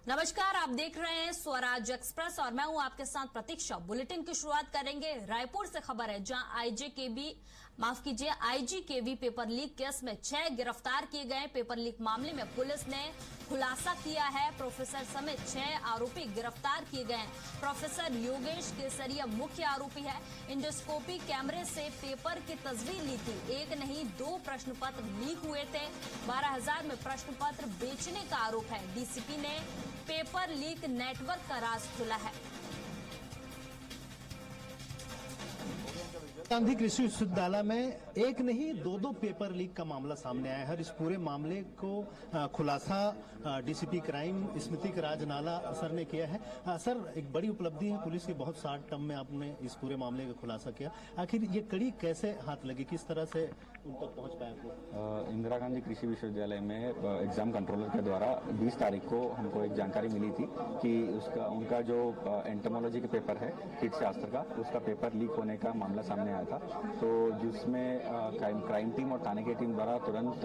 नमस्कार, आप देख रहे हैं स्वराज एक्सप्रेस और मैं हूं आपके साथ प्रतीक्षा। बुलेटिन की शुरुआत करेंगे रायपुर से। खबर है जहां आईजीकेवी पेपर लीक केस में 6 गिरफ्तार किए गए। पेपर लीक मामले में पुलिस ने खुलासा किया है। प्रोफेसर समेत 6 आरोपी गिरफ्तार किए गए। प्रोफेसर योगेश केसरिया मुख्य आरोपी है। इंडोस्कोपी कैमरे से पेपर की तस्वीर ली थी। एक नहीं 2 प्रश्न पत्र लीक हुए थे। 12,000 में प्रश्न पत्र बेचने का आरोप है। डीसीपी ने पेपर लीक नेटवर्क का राज खुला है। गांधी कृषि विश्वविद्यालय में एक नहीं 2 पेपर लीक का मामला सामने आया है। इस पूरे मामले को खुलासा डीसीपी क्राइम स्मृतिक राजनाला सर ने किया है। सर, एक बड़ी उपलब्धि है पुलिस की, बहुत शॉर्ट टर्म में आपने इस पूरे मामले का खुलासा किया। आखिर ये कड़ी कैसे हाथ लगी, किस तरह से उन तक पहुंच पाया आपको? इंदिरा गांधी कृषि विश्वविद्यालय में एग्जाम कंट्रोलर के द्वारा 20 तारीख को हमको एक जानकारी मिली थी कि उनका जो एंटोमोलॉजी का पेपर है कीट शास्त्र का, उसका पेपर लीक होने का मामला सामने आया था। तो जिसमें क्राइम टीम और थाने की टीम द्वारा तुरंत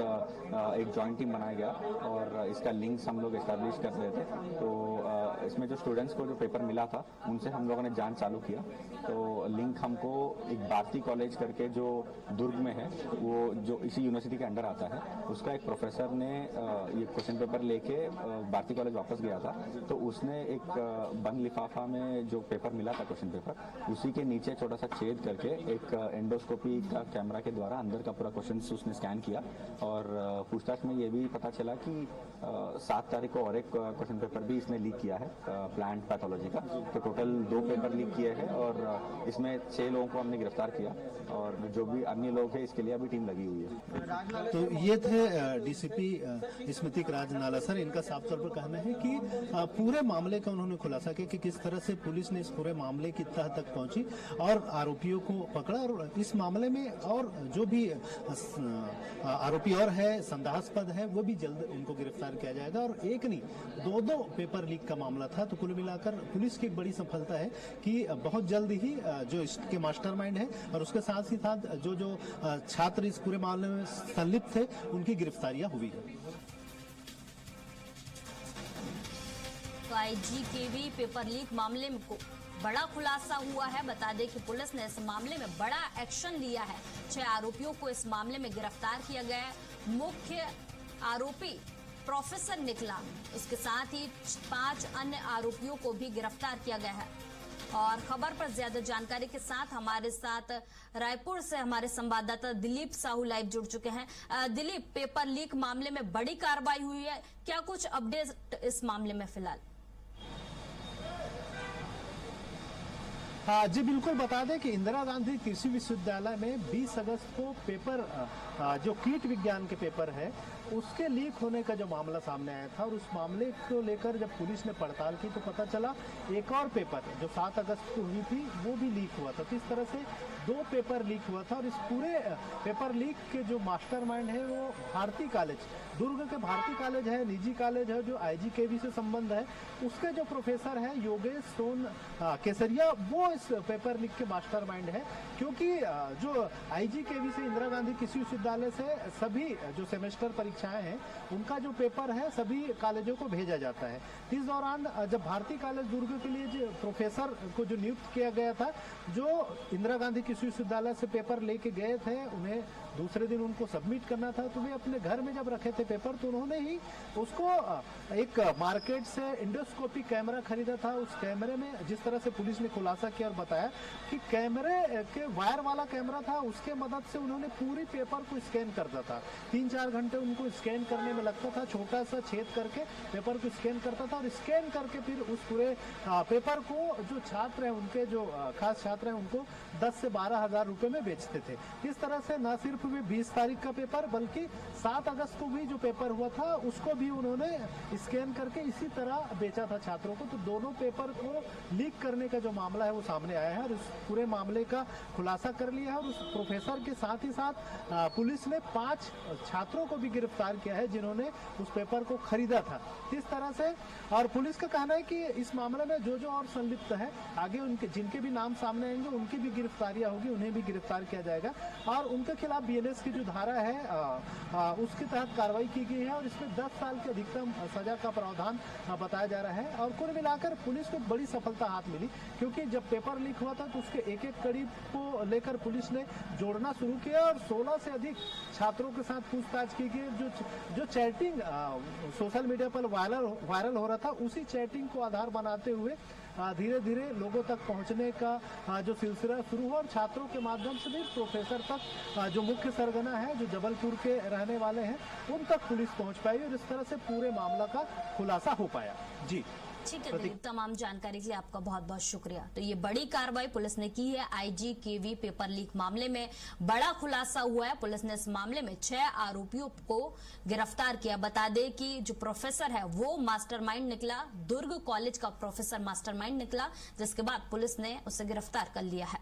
एक जॉइंट टीम बनाया गया और इसका लिंक्स हम लोग एस्टैब्लिश कर रहे थे। तो इसमें जो स्टूडेंट्स को जो पेपर मिला था उनसे हम लोगों ने जांच चालू किया। तो लिंक हमको एक भारती कॉलेज करके जो दुर्ग में है, वो जो इसी यूनिवर्सिटी के अंडर आता है, उसका एक प्रोफेसर ने ये क्वेश्चन पेपर लेके भारती कॉलेज वापस गया था। तो उसने एक बंद लिफाफा में जो पेपर मिला था क्वेश्चन पेपर, उसी के नीचे छोटा सा छेद करके एक एंडोस्कोपी का कैमरा के द्वारा अंदर का पूरा क्वेश्चन उसने स्कैन किया। और पूछताछ में ये भी पता चला कि 7 तारीख को और एक क्वेश्चन पेपर भी इसने लीक किया है प्लांट पैथोलॉजी का। तो टोटल 2 पेपर लीक किए हैं और इसमें 6 लोगों को हमने गिरफ्तार किया और जो भी अन्य लोग हैं इसके लिए अभी टीम लगी हुई है। तो ये थे डीसीपी स्मृतिक राजनाला सर। इनका साफ तौर पर कहना है कि पूरे मामले का उन्होंने खुलासा किया कि किस तरह से पुलिस ने इस पूरे मामले की तह तक पहुंची और आरोपियों को पकड़ा। और इस मामले में और जो भी आरोपी और है संदेहास्पद है, वो भी जल्द उनको गिरफ्तार किया जाएगा। और एक नहीं 2 पेपर लीक का मामला था। तो कुल मिलाकर पुलिस की एक बड़ी सफलता है कि बहुत जल्द ही जो इसके मास्टरमाइंड है और उसके साथ ही साथ जो छात्र इस पूरे मामले में संलिप्त थे, उनकी गिरफ्तारियां हुई है। तो आईजीकेवी पेपर लीक मामले में बड़ा खुलासा हुआ है। बता दें कि पुलिस ने इस मामले में बड़ा एक्शन लिया है। 6 आरोपियों को इस मामले में गिरफ्तार किया गया है। मुख्य आरोपी प्रोफेसर निकला, इसके साथ ही 5 अन्य आरोपियों को भी गिरफ्तार किया गया है। और खबर पर ज्यादा जानकारी के साथ हमारे साथ रायपुर से हमारे संवाददाता दिलीप साहू लाइव जुड़ चुके हैं। दिलीप, पेपर लीक मामले में बड़ी कार्रवाई हुई है, क्या कुछ अपडेट इस मामले में फिलहाल? हाँ जी, बिल्कुल बता दें कि इंदिरा गांधी कृषि विश्वविद्यालय में 20 अगस्त को पेपर जो कीट विज्ञान के पेपर है उसके लीक होने का जो मामला सामने आया था। और उस मामले को लेकर जब पुलिस ने पड़ताल की तो पता चला एक और पेपर जो 7 अगस्त को हुई थी वो भी लीक हुआ था। तो इस तरह से 2 पेपर लीक हुआ था। और इस पूरे पेपर लीक के जो मास्टरमाइंड है वो भारती कॉलेज, दुर्ग के भारती कॉलेज है, निजी कॉलेज है जो आईजीकेवी से संबंध है, उसके जो प्रोफेसर है योगेश केसरिया, वो इस पेपर लीक के मास्टरमाइंड है। क्योंकि जो आईजीकेवी से इंदिरा गांधी कृषि विश्वविद्यालय से सभी जो सेमेस्टर परीक्षाएं हैं उनका जो पेपर है सभी कॉलेजों को भेजा जाता है। इस दौरान जब भारती कॉलेज दुर्ग के लिए जो प्रोफेसर को जो नियुक्त किया गया था, जो इंदिरा गांधी कृषि विश्वविद्यालय से पेपर लेके गए थे, उन्हें दूसरे दिन उनको सबमिट करना था। तो वे अपने घर में जब रखे थे पेपर, तो उन्होंने ही उसको एक मार्केट से इंडोस्कोपी कैमरा खरीदा था। उस कैमरे में जिस तरह से पुलिस ने खुलासा किया और बताया कि कैमरे के वायर वाला कैमरा था, उसके मदद से उन्होंने पूरी पेपर को स्कैन करता था। 3-4 घंटे उनको स्कैन करने में लगता था। छोटा सा छेद करके पेपर को स्कैन करता था और स्कैन करके फिर उस पूरे पेपर को जो छात्र हैं, उनके जो खास छात्र हैं, उनको 10 से 12 हजार रुपए में बेचते थे। इस तरह से न सिर्फ भी 20 तारीख का पेपर बल्कि 7 अगस्त को भी जो पेपर हुआ था उसको भी उन्होंने स्कैन करके इसी तरह बेचा था छात्रों को। तो दोनों पेपर को लीक करने का जो मामला है वो सामने आया है और उस पूरे मामले का खुलासा कर लिया है। और उस प्रोफेसर के साथ ही साथ पुलिस ने 5 छात्रों को भी गिरफ्तार किया है जिन्होंने उस पेपर को खरीदा था। इस तरह से और पुलिस का कहना है कि इस मामले में जो और संलिप्त है, आगे उनके जिनके भी नाम सामने आएंगे उनकी भी गिरफ्तारियां होगी, उन्हें भी गिरफ्तार किया जाएगा और उनके खिलाफ भी बीएनएस की जो धारा है उसके तहत कार्रवाई की गई है और इसमें 10 साल की अधिकतम सजा का प्रावधान बताया जा रहा है। और कुल मिलाकर पुलिस को एक बड़ी सफलता हाथ मिली, क्योंकि जब पेपर लीक हुआ था तो उसके एक एक कड़ी को लेकर पुलिस ने जोड़ना शुरू किया और 16 से अधिक छात्रों के साथ पूछताछ की गई। जो चैटिंग सोशल मीडिया पर वायरल हो रहा था, उसी चैटिंग को आधार बनाते हुए धीरे धीरे लोगों तक पहुंचने का जो सिलसिला शुरू हुआ और छात्रों के माध्यम से भी प्रोफेसर तक, जो मुख्य सरगना है जो जबलपुर के रहने वाले हैं, उन तक पुलिस पहुंच पाई और इस तरह से पूरे मामला का खुलासा हो पाया। जी ठीक है दिलीप, तमाम जानकारी के लिए आपका बहुत बहुत शुक्रिया। तो ये बड़ी कार्रवाई पुलिस ने की है। IGKV पेपर लीक मामले में बड़ा खुलासा हुआ है। पुलिस ने इस मामले में 6 आरोपियों को गिरफ्तार किया। बता दें कि जो प्रोफेसर है वो मास्टरमाइंड निकला, दुर्ग कॉलेज का प्रोफेसर मास्टरमाइंड निकला, जिसके बाद पुलिस ने उसे गिरफ्तार कर लिया है।